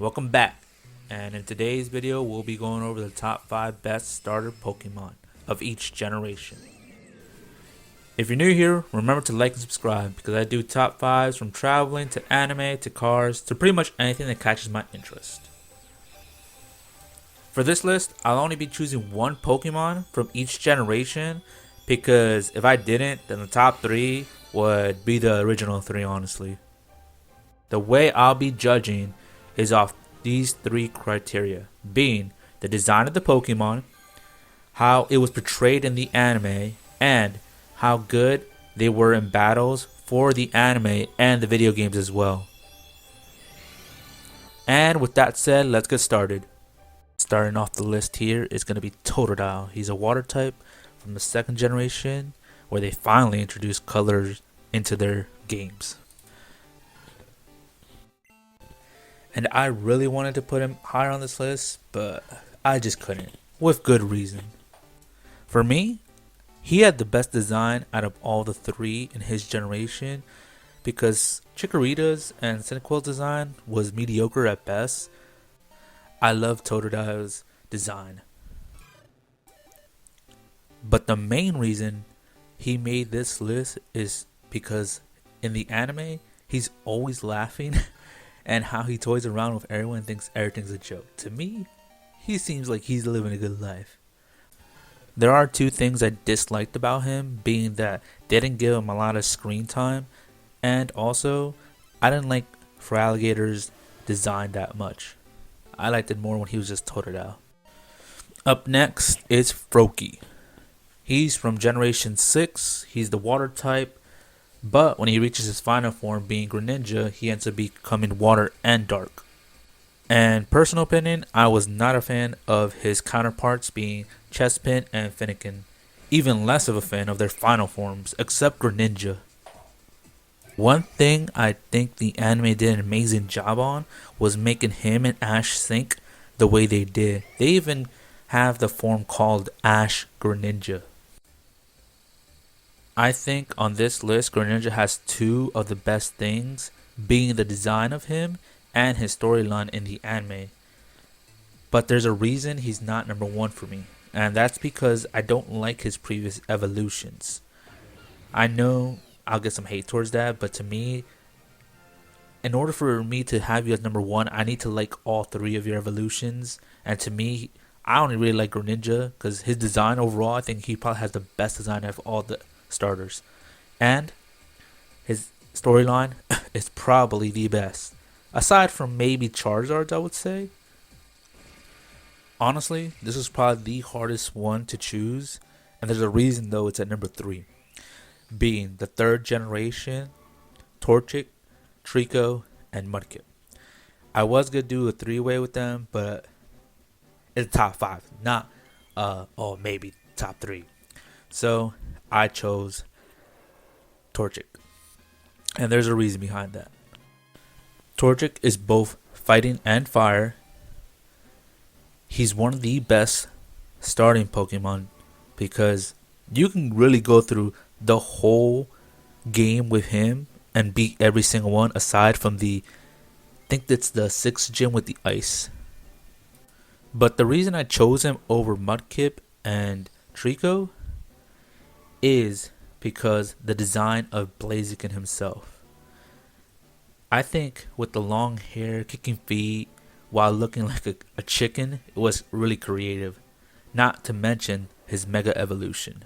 Welcome back, and in today's video we'll be going over the top 5 best starter Pokemon of each generation. If you're new here, remember to like and subscribe because I do top 5s from traveling to anime to cars to pretty much anything that catches my interest. For this list, I'll only be choosing one Pokemon from each generation because if I didn't, then the top 3 would be the original 3 honestly. The way I'll be judging is off these 3 criteria, being the design of the Pokemon, how it was portrayed in the anime, and how good they were in battles for the anime and the video games as well. And with that said, let's get started. Starting off the list here is going to be Totodile. He's a water type from the 2nd generation where they finally introduced colors into their games. And I really wanted to put him higher on this list, but I just couldn't, with good reason. For me, he had the best design out of all the 3 in his generation because Chikorita's and Cyndaquil's design was mediocre at best. I love Totodile's design. But the main reason he made this list is because in the anime, he's always laughing and how he toys around with everyone and thinks everything's a joke. To me, he seems like he's living a good life. There are 2 things I disliked about him, being that they didn't give him a lot of screen time, and also, I didn't like Feraligator's design that much. I liked it more when he was just Totodile. Up next is Froakie. He's from Generation 6, he's the water type, but when he reaches his final form, being Greninja, he ends up becoming water and dark. And personal opinion, I was not a fan of his counterparts being Chespin and Finnegan. Even less of a fan of their final forms, except Greninja. One thing I think the anime did an amazing job on was making him and Ash sync the way they did. They even have the form called Ash Greninja. I think on this list, Greninja has 2 of the best things, being the design of him and his storyline in the anime. But there's a reason he's not number 1 for me, and that's because I don't like his previous evolutions. I know I'll get some hate towards that, but to me, in order for me to have you as number 1, I need to like all 3 of your evolutions, and to me, I only really like Greninja because his design overall, I think he probably has the best design of all the starters, and his storyline is probably the best aside from maybe Charizard's, I would say. Honestly, this is probably the hardest one to choose, and there's a reason though it's at number 3, being the 3rd generation Torchic, Trico, and Mudkip. I was gonna do a 3-way with them, but it's top 5, not maybe top 3. So I chose Torchic, and there's a reason behind that. Torchic is both fighting and fire. He's one of the best starting Pokemon because you can really go through the whole game with him and beat every single one aside from I think that's the 6th gym with the ice. But the reason I chose him over Mudkip and Trico is because the design of Blaziken himself. I think with the long hair, kicking feet, while looking like a chicken, it was really creative. Not to mention his Mega Evolution.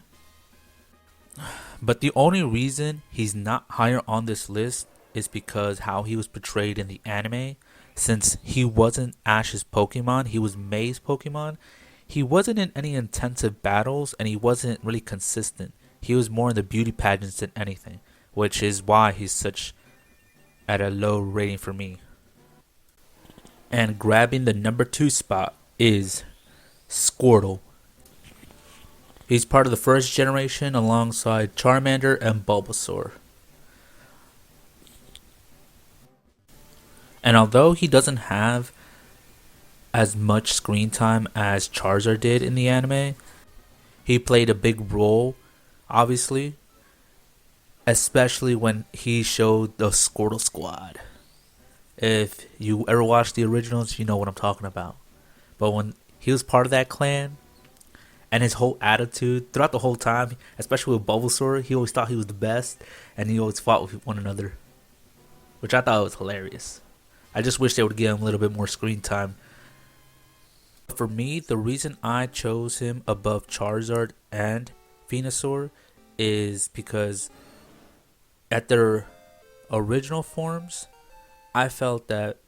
But the only reason he's not higher on this list is because how he was portrayed in the anime. Since he wasn't Ash's Pokemon, he was May's Pokemon. He wasn't in any intensive battles and he wasn't really consistent. He was more in the beauty pageants than anything, which is why he's such at a low rating for me. And grabbing the number 2 spot is Squirtle. He's part of the 1st generation alongside Charmander and Bulbasaur. And although he doesn't have as much screen time as Charizard did in the anime, he played a big role, obviously, especially when he showed the Squirtle Squad. If you ever watched the originals, you know what I'm talking about. But when he was part of that clan, and his whole attitude throughout the whole time, especially with Bulbasaur, he always thought he was the best, and he always fought with one another, which I thought was hilarious. I just wish they would give him a little bit more screen time. For me, the reason I chose him above Charizard and Venusaur is because at their original forms, I felt that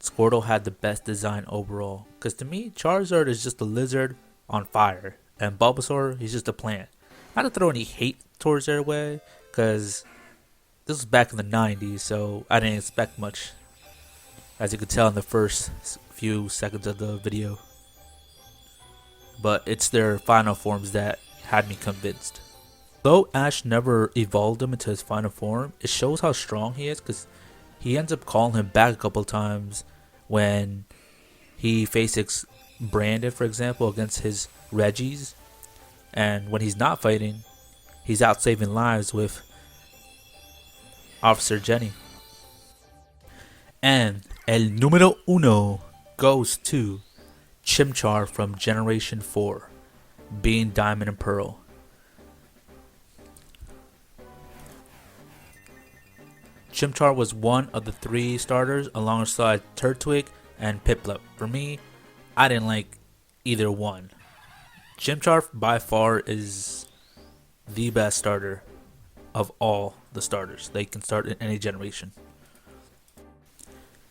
Squirtle had the best design overall. Because to me, Charizard is just a lizard on fire, and Bulbasaur, he's just a plant. Not to throw any hate towards their way, because this was back in the 90s, so I didn't expect much, as you could tell in the first few seconds of the video. But it's their final forms that had me convinced. Though Ash never evolved him into his final form, it shows how strong he is, because he ends up calling him back a couple times when he faces Brandon, for example, against his Reggies. And when he's not fighting, he's out saving lives with Officer Jenny. And el número uno goes to Chimchar from Generation 4, being Diamond and Pearl. Chimchar was one of the 3 starters alongside Turtwig and Piplup. For me, I didn't like either one. Chimchar by far is the best starter of all the starters. They can start in any generation.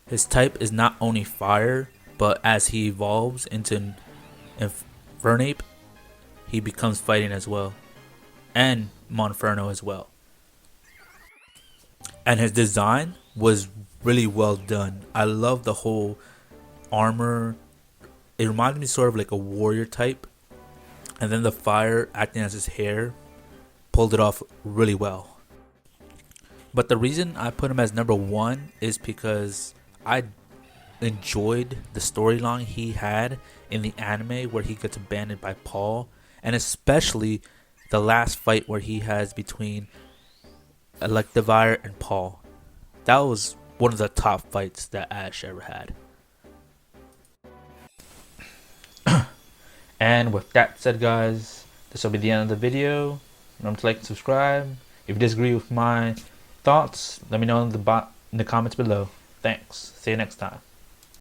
His type is not only fire, but as he evolves into Infernape, he becomes fighting as well. And Monferno as well. And his design was really well done. I love the whole armor. It reminded me sort of like a warrior type. And then the fire acting as his hair pulled it off really well. But the reason I put him as number 1 is because I enjoyed the storyline he had in the anime where he gets abandoned by Paul. And especially the last fight where he has between Electivire and Paul. That was one of the top fights that Ash ever had. And with that said, guys, this will be the end of the video. Remember to like and subscribe. If you disagree with my thoughts, let me know in the comments below. Thanks. See you next time.